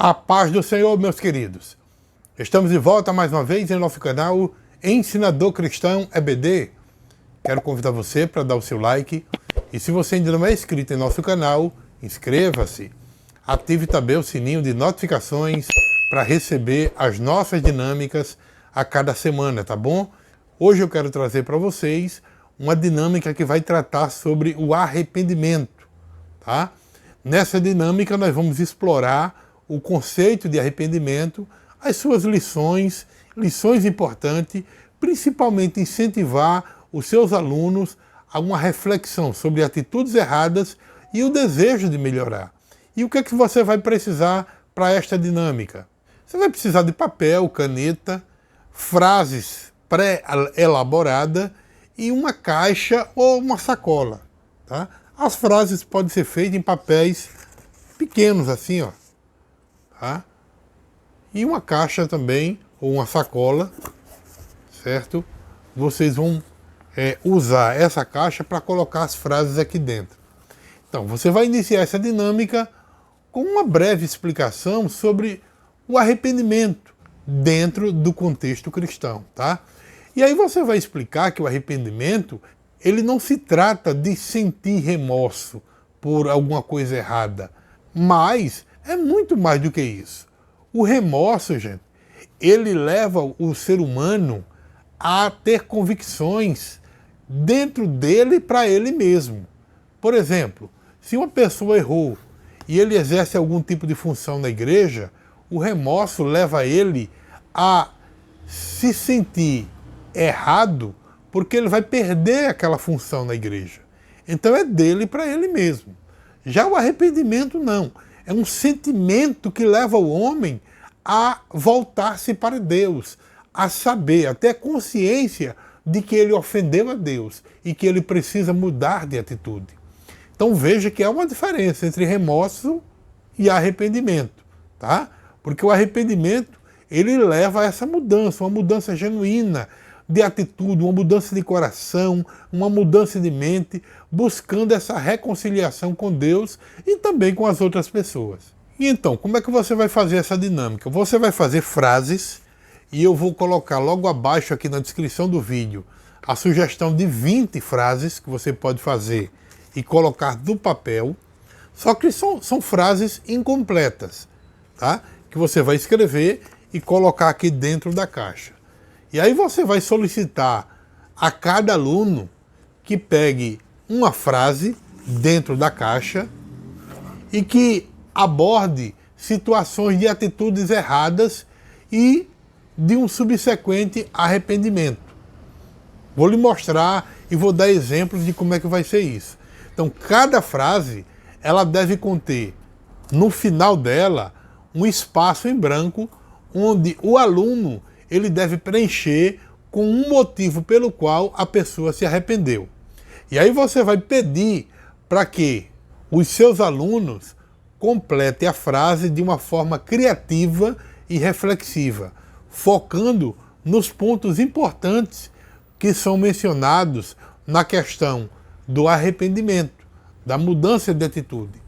A paz do Senhor, meus queridos. Estamos de volta mais uma vez em nosso canal Ensinador Cristão EBD. Quero convidar você para dar o seu like. E se você ainda não é inscrito em nosso canal, inscreva-se. Ative também o sininho de notificações para receber as nossas dinâmicas a cada semana, tá bom? Hoje eu quero trazer para vocês uma dinâmica que vai tratar sobre o arrependimento, tá? Nessa dinâmica nós vamos explorar o conceito de arrependimento, as suas lições importantes, principalmente incentivar os seus alunos a uma reflexão sobre atitudes erradas e o desejo de melhorar. E o que é que você vai precisar para esta dinâmica? Você vai precisar de papel, caneta, frases pré-elaboradas e uma caixa ou uma sacola, tá? As frases podem ser feitas em papéis pequenos assim, ó. Tá? E uma caixa também, ou uma sacola, certo? Vocês vão usar essa caixa para colocar as frases aqui dentro. Então, você vai iniciar essa dinâmica com uma breve explicação sobre o arrependimento dentro do contexto cristão, tá? E aí você vai explicar que o arrependimento, ele não se trata de sentir remorso por alguma coisa errada, mas é muito mais do que isso. O remorso, gente, ele leva o ser humano a ter convicções dentro dele para ele mesmo. Por exemplo, se uma pessoa errou e ele exerce algum tipo de função na igreja, o remorso leva ele a se sentir errado porque ele vai perder aquela função na igreja. Então é dele para ele mesmo. Já o arrependimento não. É um sentimento que leva o homem a voltar-se para Deus, a saber, até consciência de que ele ofendeu a Deus e que ele precisa mudar de atitude. Então veja que há uma diferença entre remorso e arrependimento, tá? Porque o arrependimento, ele leva a essa mudança, uma mudança genuína de atitude, uma mudança de coração, uma mudança de mente, buscando essa reconciliação com Deus e também com as outras pessoas. E então, como é que você vai fazer essa dinâmica? Você vai fazer frases, e eu vou colocar logo abaixo aqui na descrição do vídeo a sugestão de 20 frases que você pode fazer e colocar no papel, só que são frases incompletas, tá? Que você vai escrever e colocar aqui dentro da caixa. E aí você vai solicitar a cada aluno que pegue uma frase dentro da caixa e que aborde situações de atitudes erradas e de um subsequente arrependimento. Vou lhe mostrar e vou dar exemplos de como é que vai ser isso. Então, cada frase, ela deve conter, no final dela, um espaço em branco onde o aluno ele deve preencher com um motivo pelo qual a pessoa se arrependeu. E aí você vai pedir para que os seus alunos completem a frase de uma forma criativa e reflexiva, focando nos pontos importantes que são mencionados na questão do arrependimento, da mudança de atitude.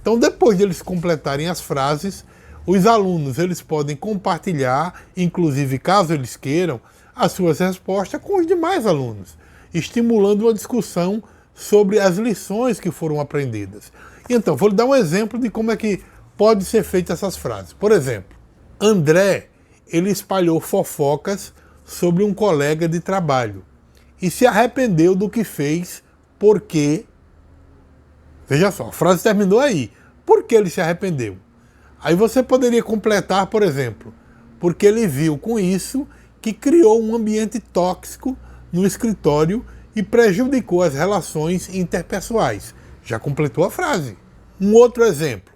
Então, depois de eles completarem as frases, os alunos eles podem compartilhar, inclusive caso eles queiram, as suas respostas com os demais alunos, estimulando uma discussão sobre as lições que foram aprendidas. Então, vou lhe dar um exemplo de como é que pode ser feita essas frases. Por exemplo, André, ele espalhou fofocas sobre um colega de trabalho e se arrependeu do que fez porque... Veja só, a frase terminou aí. Por que ele se arrependeu? Aí você poderia completar, por exemplo, porque ele viu com isso que criou um ambiente tóxico no escritório e prejudicou as relações interpessoais. Já completou a frase. Um outro exemplo.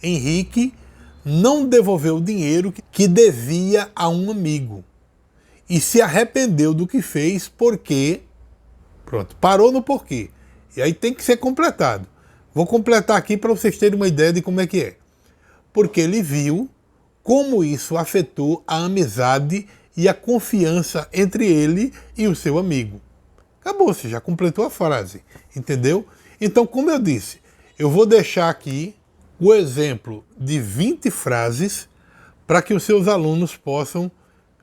Henrique não devolveu o dinheiro que devia a um amigo e se arrependeu do que fez porque... Pronto, parou no porquê. E aí tem que ser completado. Vou completar aqui para vocês terem uma ideia de como é que é. Porque ele viu como isso afetou a amizade e a confiança entre ele e o seu amigo. Acabou, você já completou a frase, entendeu? Então, como eu disse, eu vou deixar aqui o exemplo de 20 frases para que os seus alunos possam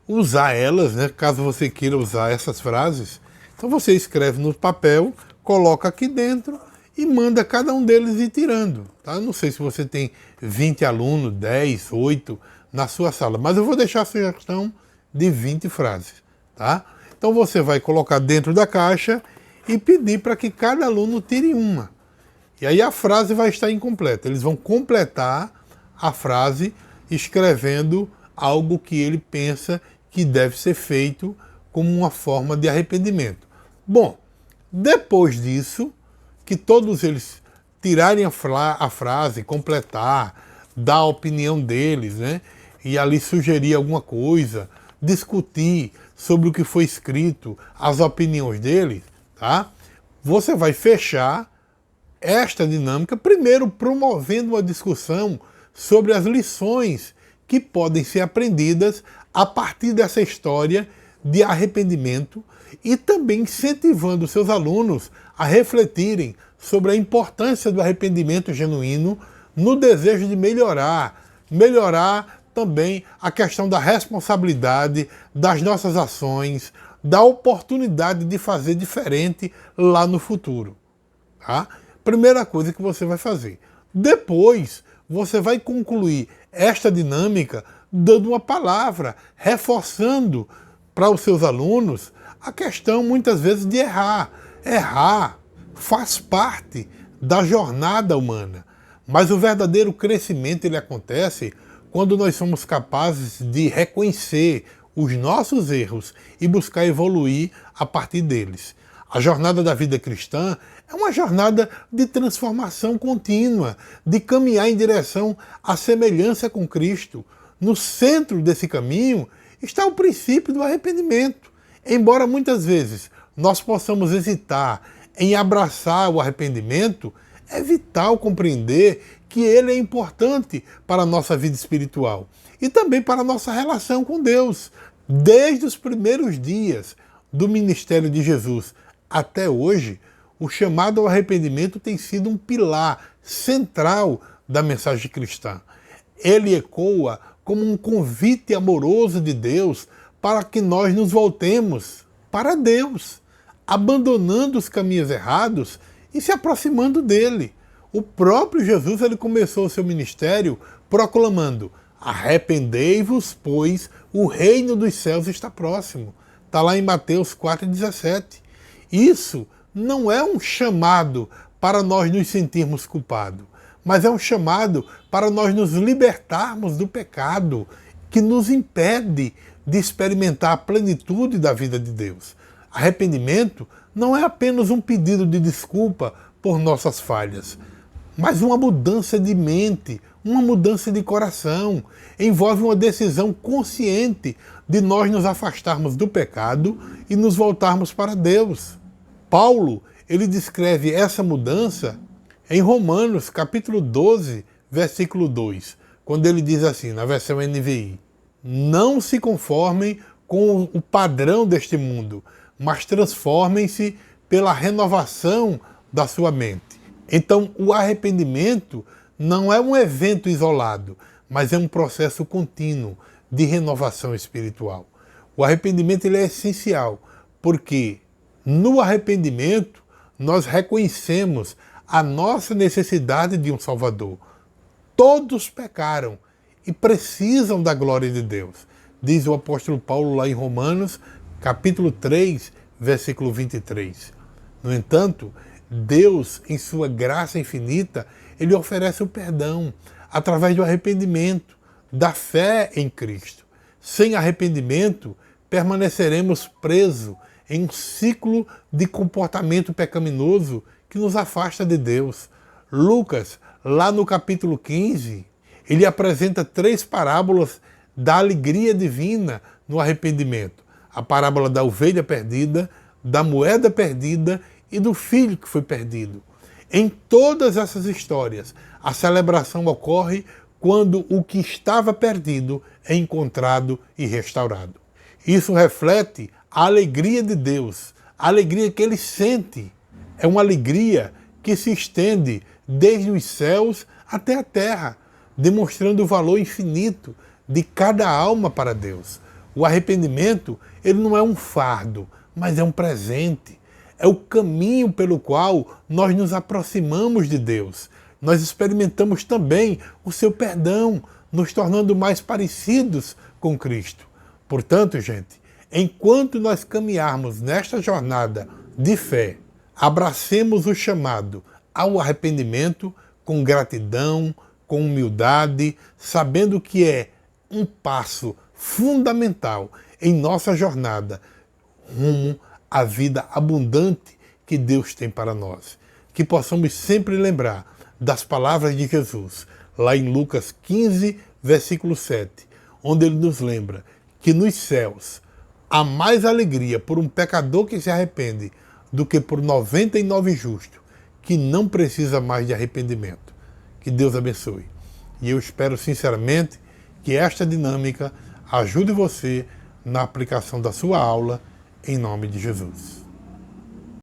usar elas, né? Caso você queira usar essas frases. Então você escreve no papel, coloca aqui dentro e manda cada um deles ir tirando. Tá? Não sei se você tem 20 alunos, 10, 8 na sua sala, mas eu vou deixar a sugestão de 20 frases. Tá? Então você vai colocar dentro da caixa e pedir para que cada aluno tire uma. E aí a frase vai estar incompleta. Eles vão completar a frase escrevendo algo que ele pensa que deve ser feito como uma forma de arrependimento. Bom, depois disso, que todos eles tirarem a frase, completar, dar a opinião deles, né? E ali sugerir alguma coisa, discutir sobre o que foi escrito, as opiniões deles, tá? Você vai fechar esta dinâmica, primeiro promovendo uma discussão sobre as lições que podem ser aprendidas a partir dessa história de arrependimento e também incentivando seus alunos a refletirem sobre a importância do arrependimento genuíno no desejo de melhorar também a questão da responsabilidade das nossas ações, da oportunidade de fazer diferente lá no futuro. Tá? Primeira coisa que você vai fazer. Depois, você vai concluir esta dinâmica dando uma palavra, reforçando para os seus alunos a questão, muitas vezes, de errar. Errar faz parte da jornada humana, mas o verdadeiro crescimento ele acontece quando nós somos capazes de reconhecer os nossos erros e buscar evoluir a partir deles. A jornada da vida cristã é uma jornada de transformação contínua, de caminhar em direção à semelhança com Cristo. No centro desse caminho está o princípio do arrependimento. Embora muitas vezes nós possamos hesitar em abraçar o arrependimento, é vital compreender que ele é importante para a nossa vida espiritual e também para a nossa relação com Deus. Desde os primeiros dias do ministério de Jesus até hoje, o chamado ao arrependimento tem sido um pilar central da mensagem cristã. Ele ecoa como um convite amoroso de Deus para que nós nos voltemos para Deus, abandonando os caminhos errados e se aproximando dele. O próprio Jesus ele começou o seu ministério proclamando: arrependei-vos, pois o reino dos céus está próximo. Está lá em Mateus 4,17. Isso não é um chamado para nós nos sentirmos culpados, mas é um chamado para nós nos libertarmos do pecado que nos impede de experimentar a plenitude da vida de Deus. Arrependimento não é apenas um pedido de desculpa por nossas falhas, mas uma mudança de mente, uma mudança de coração. Envolve uma decisão consciente de nós nos afastarmos do pecado e nos voltarmos para Deus. Paulo, ele descreve essa mudança em Romanos, capítulo 12, versículo 2, quando ele diz assim, na versão NVI: não se conformem com o padrão deste mundo, mas transformem-se pela renovação da sua mente. Então, o arrependimento não é um evento isolado, mas é um processo contínuo de renovação espiritual. O arrependimento ele é essencial, porque no arrependimento nós reconhecemos a nossa necessidade de um Salvador. Todos pecaram e precisam da glória de Deus, diz o apóstolo Paulo lá em Romanos, capítulo 3, versículo 23. No entanto, Deus, em sua graça infinita, ele oferece o perdão através do arrependimento, da fé em Cristo. Sem arrependimento, permaneceremos presos em um ciclo de comportamento pecaminoso que nos afasta de Deus. Lucas, lá no capítulo 15, ele apresenta 3 parábolas da alegria divina no arrependimento. A parábola da ovelha perdida, da moeda perdida e do filho que foi perdido. Em todas essas histórias, a celebração ocorre quando o que estava perdido é encontrado e restaurado. Isso reflete a alegria de Deus, a alegria que ele sente. É uma alegria que se estende desde os céus até a terra, demonstrando o valor infinito de cada alma para Deus. O arrependimento, ele não é um fardo, mas é um presente. É o caminho pelo qual nós nos aproximamos de Deus. Nós experimentamos também o seu perdão, nos tornando mais parecidos com Cristo. Portanto, gente, enquanto nós caminharmos nesta jornada de fé, abracemos o chamado ao arrependimento com gratidão, com humildade, sabendo que é um passo fundamental em nossa jornada rumo à vida abundante que Deus tem para nós. Que possamos sempre lembrar das palavras de Jesus, lá em Lucas 15, versículo 7, onde ele nos lembra que nos céus há mais alegria por um pecador que se arrepende do que por 99 justos, que não precisa mais de arrependimento. Que Deus abençoe. E eu espero sinceramente que esta dinâmica ajude você na aplicação da sua aula, em nome de Jesus.